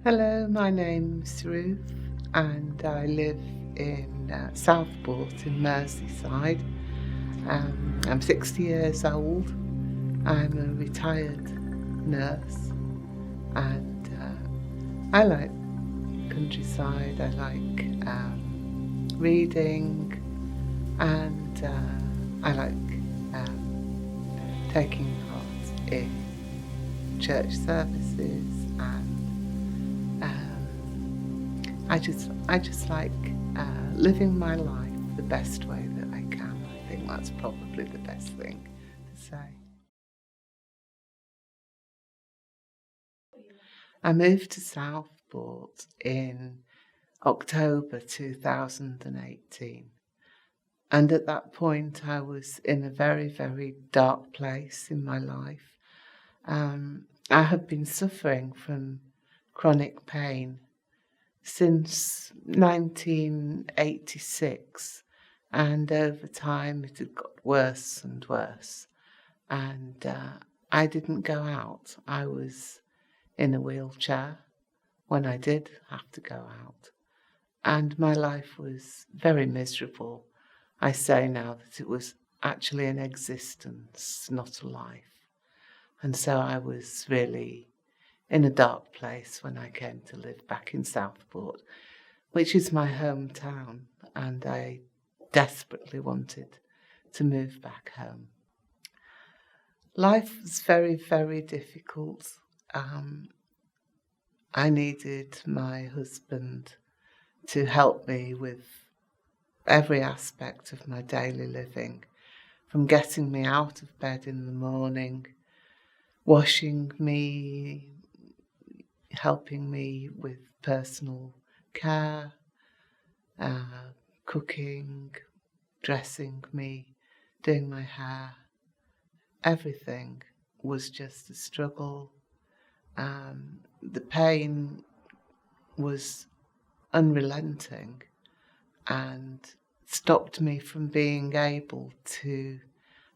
Hello, my name's Ruth and I live in Southport in Merseyside. I'm 60 years old. I'm a retired nurse and I like countryside. I like reading and I like taking part in church services and I just like living my life the best way that I can. I think that's probably the best thing to say. I moved to Southport in October 2018. And at that point, I was in a very, very dark place in my life. I have been suffering from chronic pain since 1986, and over time it had got worse and worse. And I didn't go out. I was in a wheelchair when I did have to go out. And my life was very miserable. I say now that it was actually an existence, not a life. And so I was really in a dark place when I came to live back in Southport, which is my hometown, and I desperately wanted to move back home. Life was very, very difficult. I needed my husband to help me with every aspect of my daily living, from getting me out of bed in the morning, washing me, helping me with personal care, cooking, dressing me, doing my hair. Everything was just a struggle. The pain was unrelenting and stopped me from being able to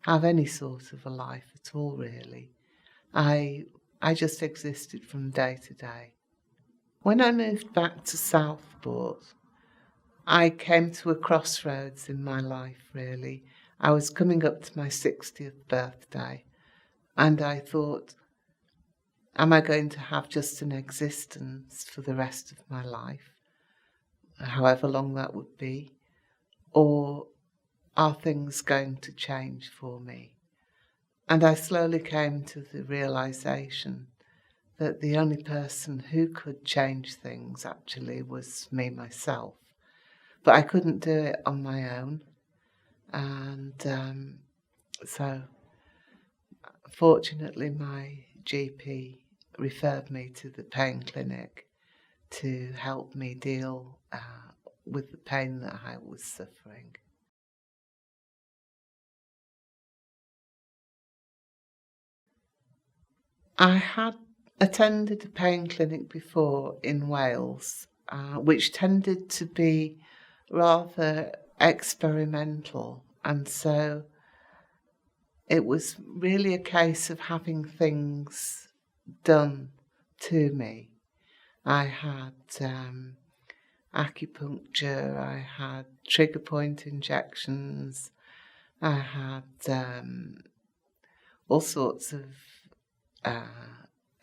have any sort of a life at all, really. I just existed from day to day. When I moved back to Southport, I came to a crossroads in my life, really. I was coming up to my 60th birthday, and I thought, am I going to have just an existence for the rest of my life, however long that would be, or are things going to change for me? And I slowly came to the realization that the only person who could change things actually was me, myself. But I couldn't do it on my own. And so fortunately my GP referred me to the pain clinic to help me deal with the pain that I was suffering. I had attended a pain clinic before in Wales, which tended to be rather experimental, and so it was really a case of having things done to me. I had acupuncture, I had trigger point injections, I had all sorts of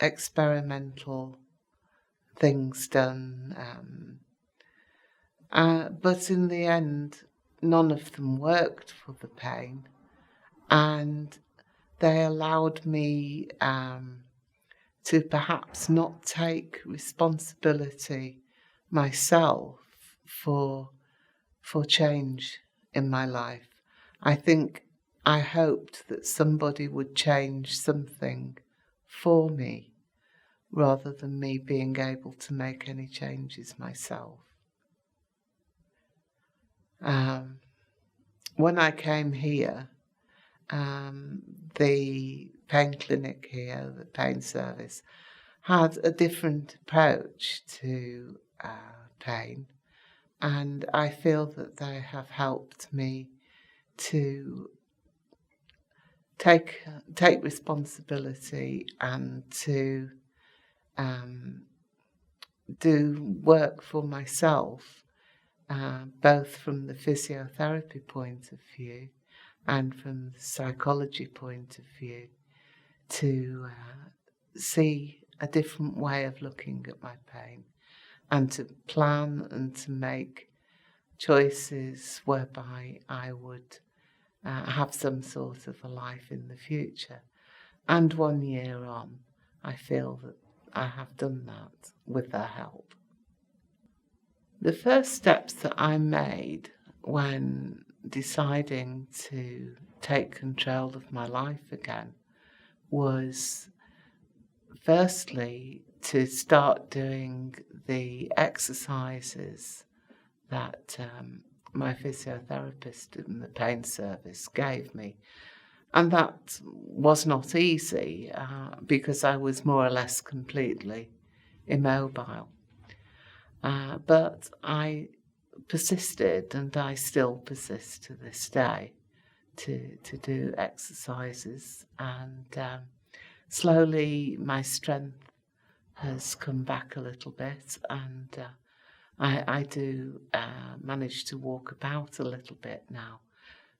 experimental things done. But in the end, none of them worked for the pain, and they allowed me to perhaps not take responsibility myself for change in my life. I think I hoped that somebody would change something for me rather than me being able to make any changes myself. When I came here, the pain clinic here, the pain service, had a different approach to pain, and I feel that they have helped me to take responsibility and to do work for myself, both from the physiotherapy point of view and from the psychology point of view, to see a different way of looking at my pain and to plan and to make choices whereby I would have some sort of a life in the future. And 1 year on, I feel that I have done that with their help. The first steps that I made when deciding to take control of my life again was firstly to start doing the exercises that my physiotherapist in the pain service gave me. And that was not easy because I was more or less completely immobile. But I persisted, and I still persist to this day, to do exercises. And slowly my strength has come back a little bit, and I do manage to walk about a little bit now.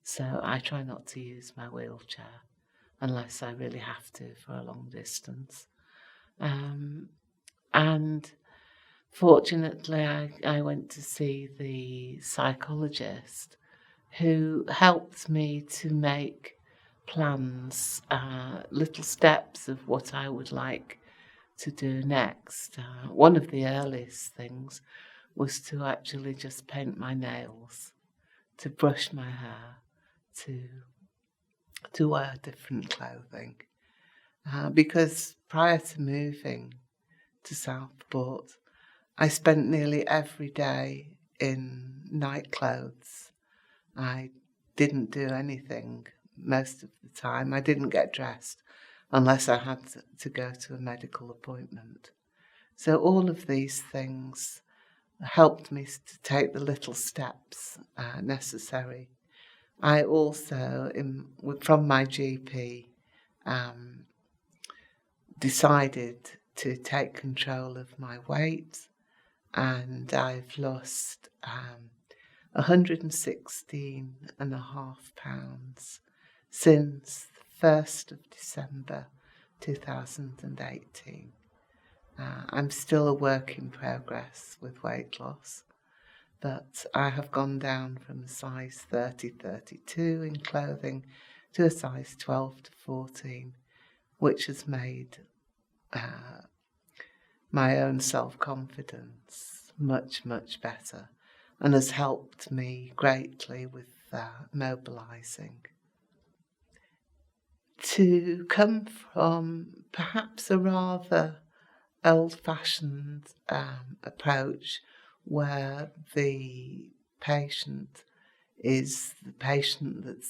So I try not to use my wheelchair unless I really have to for a long distance. And fortunately, I went to see the psychologist who helped me to make plans, little steps of what I would like to do next. One of the earliest things was to actually just paint my nails, to brush my hair, to wear different clothing, because prior to moving to Southport, I spent nearly every day in night clothes. I didn't do anything most of the time. I didn't get dressed unless I had to go to a medical appointment. So all of these things helped me to take the little steps necessary. I also, from my GP, decided to take control of my weight, and I've lost 116.5 pounds since the 1st of December 2018. I'm still a work in progress with weight loss, but I have gone down from a size 30-32 in clothing to a size 12-14, which has made my own self-confidence much, much better and has helped me greatly with mobilising. To come from perhaps a rather old-fashioned approach where the patient is the patient that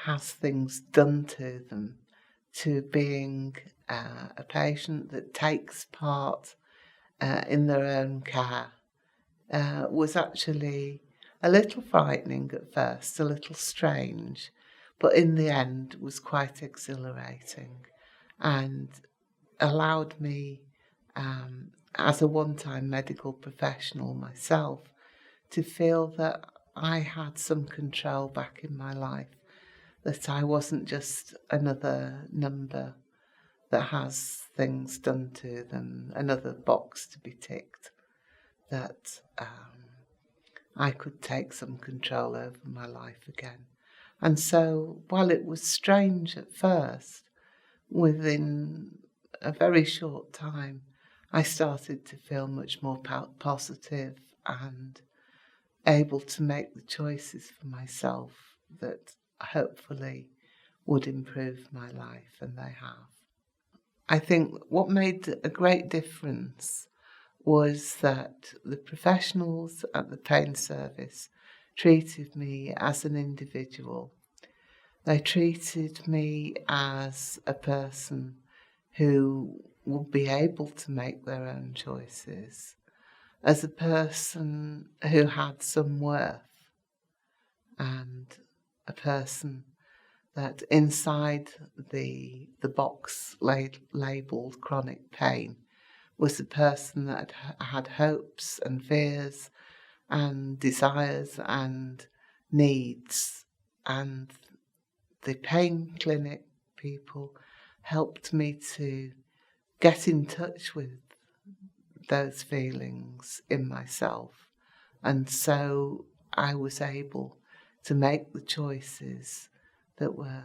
has things done to them, to being a patient that takes part in their own care, was actually a little frightening at first, a little strange, but in the end was quite exhilarating and allowed me, as a one-time medical professional myself, to feel that I had some control back in my life, that I wasn't just another number that has things done to them, another box to be ticked, that I could take some control over my life again. And so, while it was strange at first, within a very short time, I started to feel much more positive and able to make the choices for myself that hopefully would improve my life, and they have. I think what made a great difference was that the professionals at the pain service treated me as an individual. They treated me as a person who would be able to make their own choices, as a person who had some worth, and a person that inside the box labelled chronic pain was a person that had hopes and fears and desires and needs. And the pain clinic people helped me to get in touch with those feelings in myself. And so I was able to make the choices that were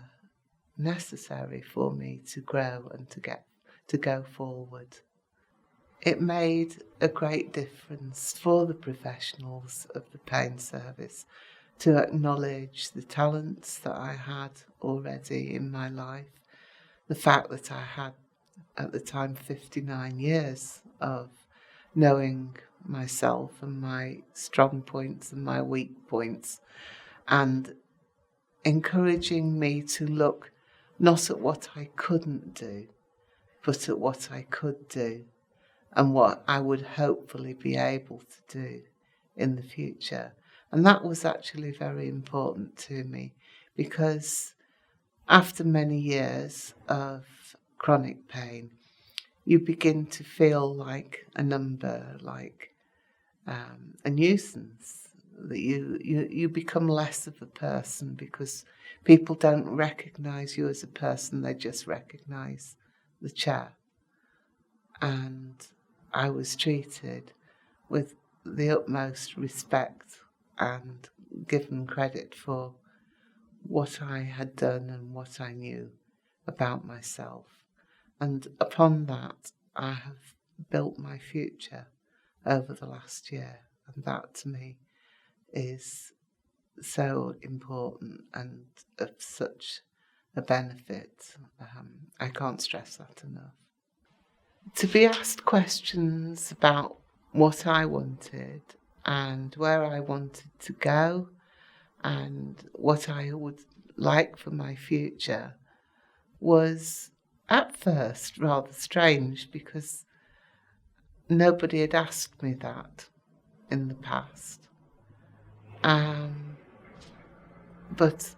necessary for me to grow and to go forward. It made a great difference for the professionals of the pain service to acknowledge the talents that I had already in my life, the fact that I had at the time 59 years of knowing myself and my strong points and my weak points, and encouraging me to look not at what I couldn't do, but at what I could do and what I would hopefully be able to do in the future. And that was actually very important to me, because after many years of chronic pain, you begin to feel like a number, like a nuisance, that you become less of a person because people don't recognise you as a person, they just recognise the chair. And I was treated with the utmost respect and given credit for what I had done and what I knew about myself. And upon that, I have built my future over the last year. And that to me is so important and of such a benefit. I can't stress that enough. To be asked questions about what I wanted and where I wanted to go and what I would like for my future was at first rather strange, because nobody had asked me that in the past. But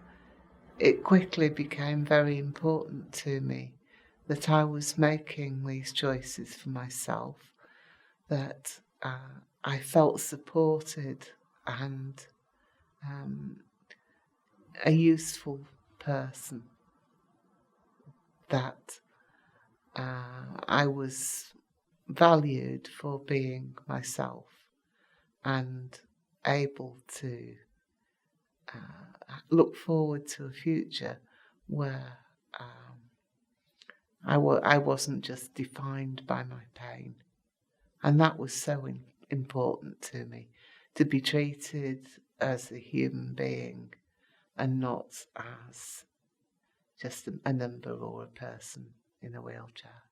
it quickly became very important to me that I was making these choices for myself, that I felt supported and a useful person, that I was valued for being myself and able to look forward to a future where I wasn't just defined by my pain. And that was so important to me, to be treated as a human being and not as just a number or a person in a wheelchair.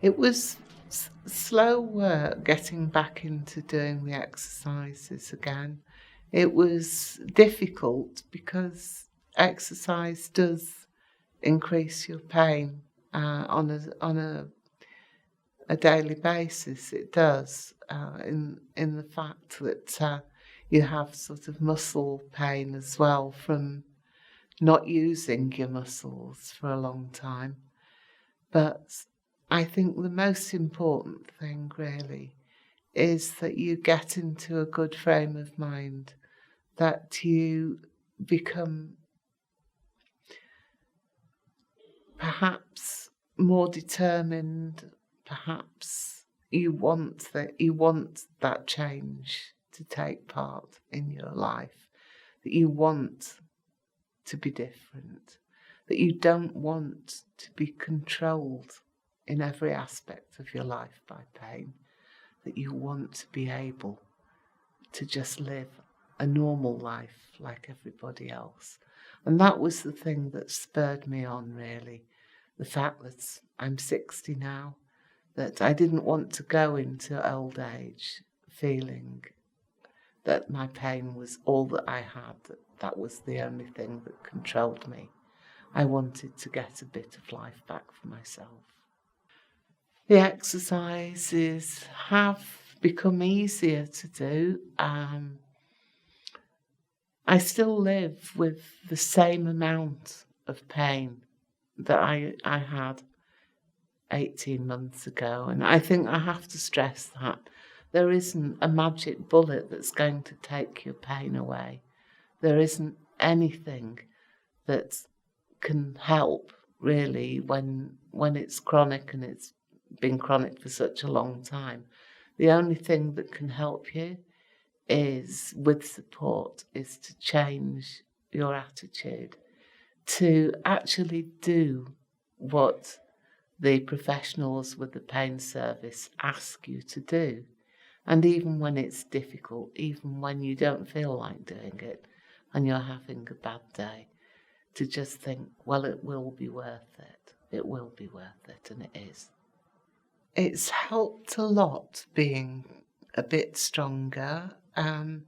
It was slow work getting back into doing the exercises again. It was difficult because exercise does increase your pain on a daily basis. It does, in the fact that you have sort of muscle pain as well from not using your muscles for a long time. But I think the most important thing really is that you get into a good frame of mind, that you become perhaps more determined, perhaps you want that change to take part in your life, that you want to be different, that you don't want to be controlled in every aspect of your life by pain, that you want to be able to just live a normal life like everybody else. And that was the thing that spurred me on, really. The fact that I'm 60 now, that I didn't want to go into old age feeling that my pain was all that I had, that was the only thing that controlled me. I wanted to get a bit of life back for myself. The exercises have become easier to do. I still live with the same amount of pain that I had 18 months ago. And I think I have to stress that there isn't a magic bullet that's going to take your pain away. There isn't anything that can help really when it's chronic and it's been chronic for such a long time. The only thing that can help you is, with support, is to change your attitude, to actually do what the professionals with the pain service ask you to do. And even when it's difficult, even when you don't feel like doing it and you're having a bad day, to just think, well, it will be worth it. It will be worth it, and it is. It's helped a lot being a bit stronger. And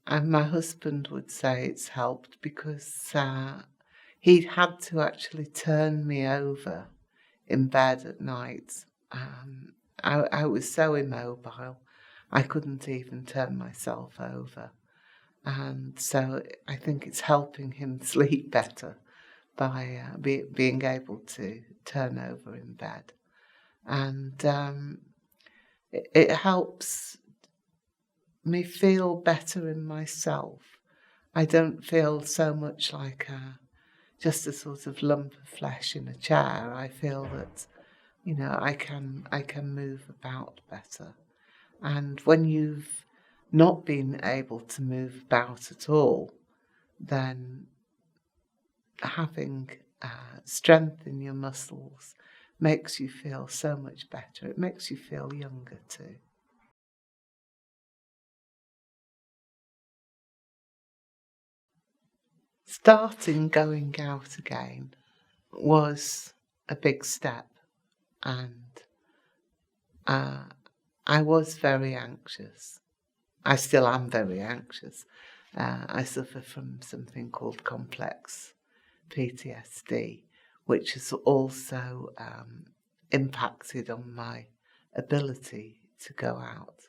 my husband would say it's helped because he'd had to actually turn me over in bed at night. I was so immobile, I couldn't even turn myself over. And so I think it's helping him sleep better by being able to turn over in bed. And it helps me feel better in myself. I don't feel so much like just a sort of lump of flesh in a chair. I feel that, I can move about better. And when you've not been able to move about at all, then having strength in your muscles makes you feel so much better. It makes you feel younger too. Starting going out again was a big step, and I was very anxious. I still am very anxious. I suffer from something called complex PTSD, which has also impacted on my ability to go out.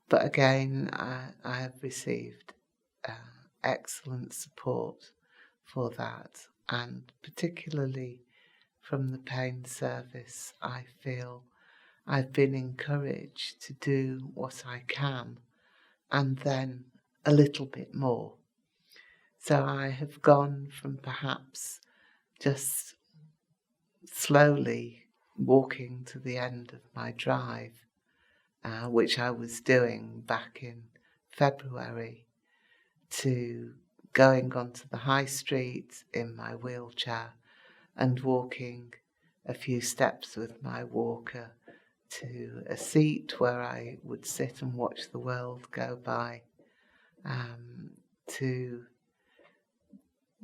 But again, I have received excellent support for that, and particularly from the pain service, I feel I've been encouraged to do what I can and then a little bit more. So I have gone from perhaps just slowly walking to the end of my drive, which I was doing back in February, to going onto the high street in my wheelchair and walking a few steps with my walker to a seat where I would sit and watch the world go by, to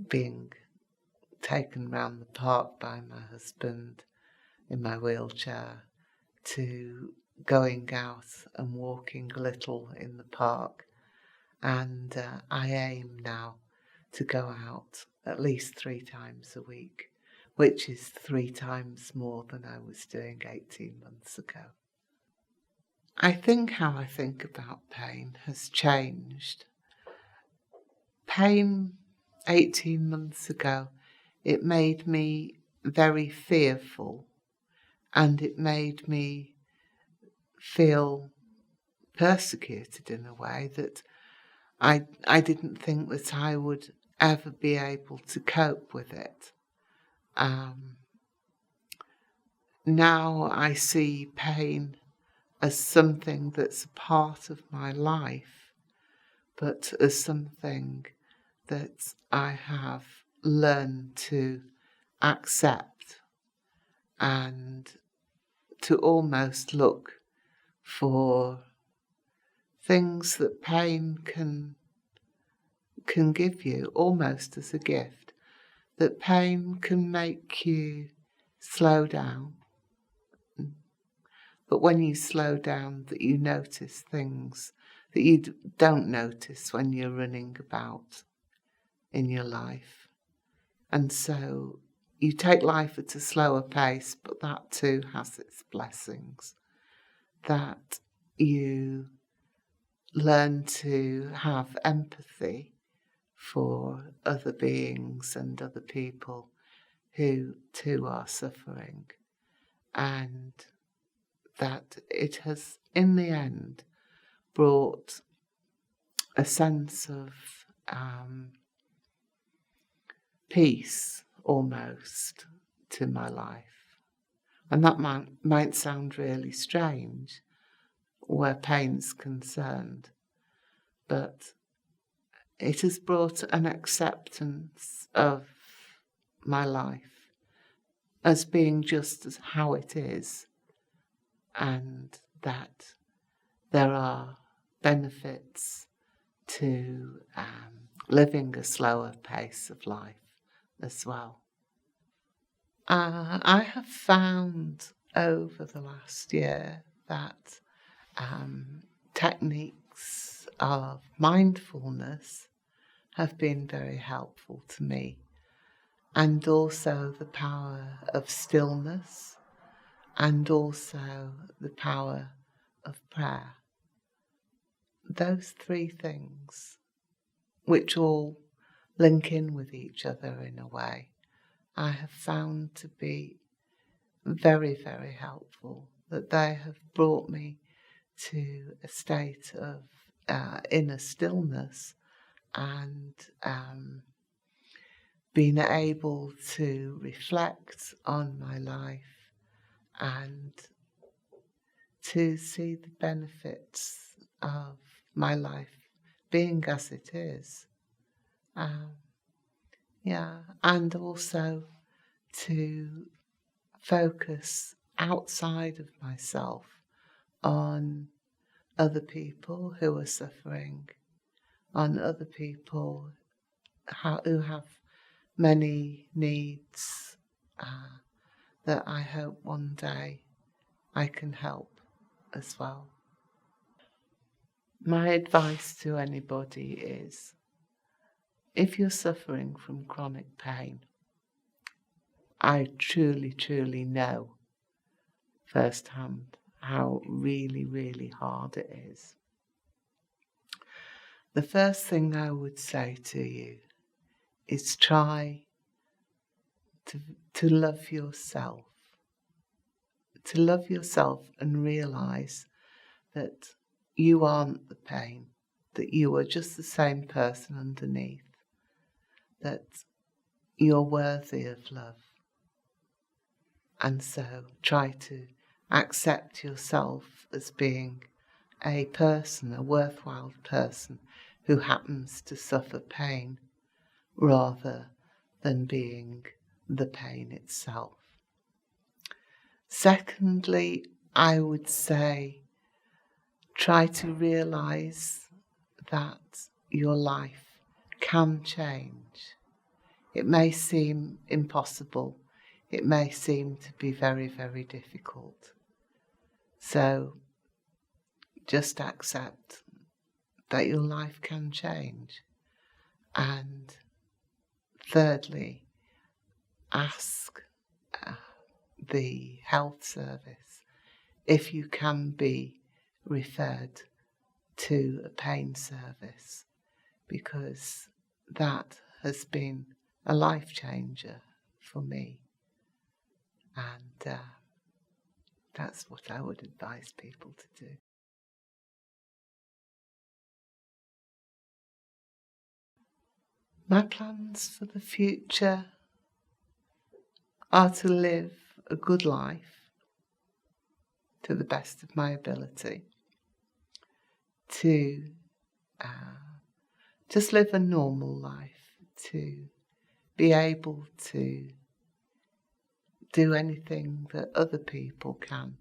being taken round the park by my husband in my wheelchair, to going out and walking a little in the park. And I aim now to go out at least 3 times a week, which is 3 times more than I was doing 18 months ago. I think how I think about pain has changed. Pain 18 months ago, it made me very fearful, and it made me feel persecuted in a way that I didn't think that I would ever be able to cope with it. Now I see pain as something that's a part of my life, but as something that I have learned to accept and to almost look for things that pain can give you almost as a gift, that pain can make you slow down. But when you slow down, that you notice things that you don't notice when you're running about in your life. And so you take life at a slower pace, but that too has its blessings. That you learn to have empathy for other beings and other people who too are suffering, and that it has in the end brought a sense of peace almost to my life. And that might sound really strange where pain's concerned, but it has brought an acceptance of my life as being just as how it is, and that there are benefits to living a slower pace of life as well. I have found over the last year that techniques of mindfulness have been very helpful to me, and also the power of stillness, and also the power of prayer. Those three things, which all link in with each other in a way, I have found to be very, very helpful, that they have brought me to a state of inner stillness and being able to reflect on my life and to see the benefits of my life being as it is. And also to focus outside of myself on other people who are suffering, on other people who have many needs that I hope one day I can help as well. My advice to anybody is, if you're suffering from chronic pain, I truly, truly know firsthand how really, really hard it is. The first thing I would say to you is try to love yourself. To love yourself and realise that you aren't the pain, that you are just the same person underneath, that you're worthy of love. And so try to accept yourself as being a person, a worthwhile person who happens to suffer pain, rather than being the pain itself. Secondly, I would say try to realise that your life can change. It may seem impossible. It may seem to be very, very difficult. So just accept that your life can change. And thirdly, ask the health service if you can be referred to a pain service, because that has been a life changer for me. And that's what I would advise people to do. My plans for the future are to live a good life to the best of my ability, to just live a normal life, to be able to do anything that other people can.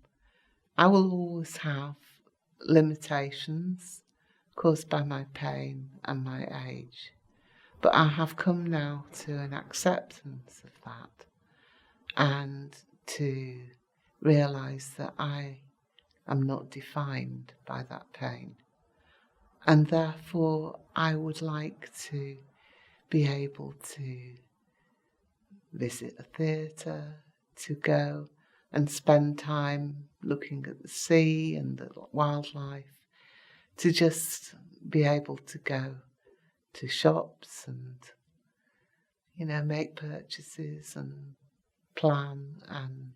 I will always have limitations caused by my pain and my age, but I have come now to an acceptance of that and to realise that I am not defined by that pain, and therefore I would like to be able to visit a theatre, to go and spend time looking at the sea and the wildlife, to just be able to go to shops and, make purchases and plan and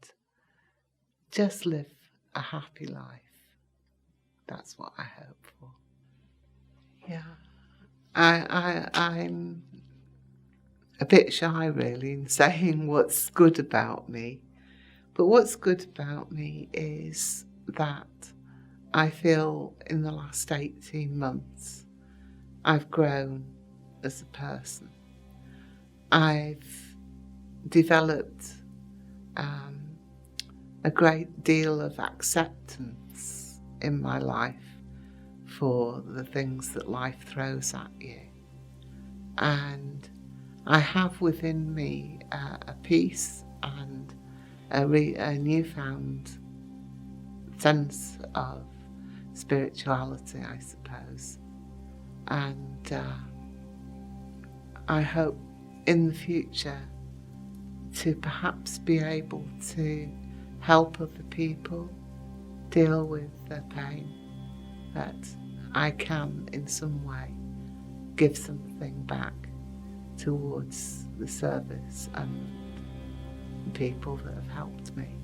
just live a happy life. That's what I hope for. Yeah. I'm a bit shy really in saying what's good about me. But what's good about me is that I feel in the last 18 months I've grown as a person. I've developed a great deal of acceptance in my life for the things that life throws at you. And I have within me a peace and a newfound sense of spirituality, I suppose. And I hope in the future to perhaps be able to help other people deal with their pain, that I can in some way give something back towards the service and the people that have helped me.